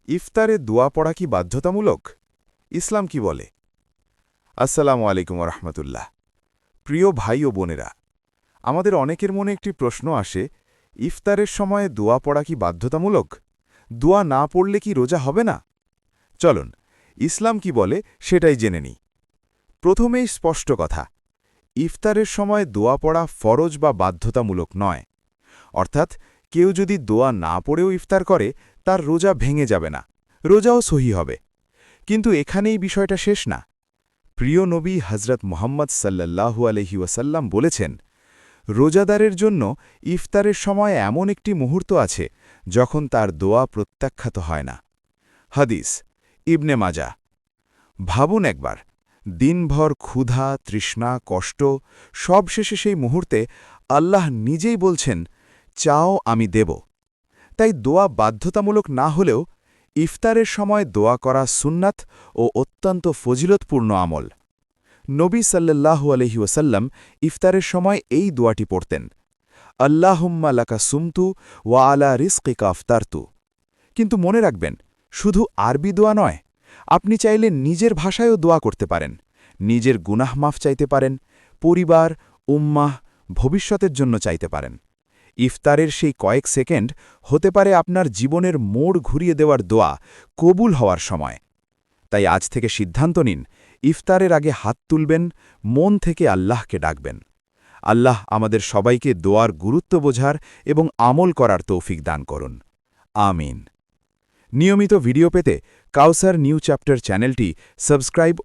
ইফতারে দোয়া পড়া কি বাধ্যতামূলক? ইসলাম কি বলে? আসসালামু আলাইকুম রহমতুল্লাহ। প্রিয় ভাই ও বোনেরা, আমাদের অনেকের মনে একটি প্রশ্ন আসে, ইফতারের সময়ে দোয়া পড়া কি বাধ্যতামূলক? দোয়া না পড়লে কি রোজা হবে না? চলুন, ইসলাম কি বলে সেটাই জেনে নিই। প্রথমেই স্পষ্ট কথা, ইফতারের সময় দোয়া পড়া ফরজ বা বাধ্যতামূলক নয়। অর্থাৎ কেউ যদি দোয়া না পড়েও ইফতার করে, তার রোজা ভেঙে যাবে না, রোজাও সহি হবে। কিন্তু এখানেই বিষয়টা শেষ না। প্রিয় নবী হজরত মুহাম্মদ সাল্লাল্লাহু আলাইহি ওয়াসাল্লাম বলেছেন, রোজাদারের জন্য ইফতারের সময় এমন একটি মুহূর্ত আছে যখন তার দোয়া প্রত্যাখ্যাত হয় না। হাদিস, ইবনে মাজা। ভাবুন একবার, দিনভর ক্ষুধা, তৃষ্ণা, কষ্ট, সব শেষে সেই মুহূর্তে আল্লাহ নিজেই বলছেন, চাও আমি দেব। তাই দোয়া বাধ্যতামূলক না হলেও ইফতারের সময় দোয়া করা সুন্নাত ও অত্যন্ত ফজিলতপূর্ণ আমল। নবী সাল্লাল্লাহু আলাইহি ওয়াসাল্লাম ইফতারের সময় এই দোয়াটি পড়তেন, আল্লাহুম্মা লাকা সুমতু ওয়া আলা রিজকিকা আফতারতু। কিন্তু মনে রাখবেন, শুধু আরবি দোয়া নয়, আপনি চাইলে নিজের ভাষায়ও দোয়া করতে পারেন। নিজের গুনাহ মাফ চাইতে পারেন, পরিবার, উম্মাহ, ভবিষ্যতের জন্য চাইতে পারেন। ইফতারের সেই কয়েক সেকেন্ড হতে পারে আপনার জীবনের মোড় ঘুরিয়ে দেওয়ার দোয়া কবুল হওয়ার সময়। তাই আজ থেকে সিদ্ধান্ত নিন, ইফতারের আগে হাত তুলবেন, মন থেকে আল্লাহকে ডাকবেন। আল্লাহ আমাদের সবাইকে দোয়ার গুরুত্ব বোঝার এবং আমল করার তৌফিক দান করুন। আমিন। নিয়মিত ভিডিও পেতে কাউসার নিউ চ্যাপ্টার চ্যানেলটি সাবস্ক্রাইব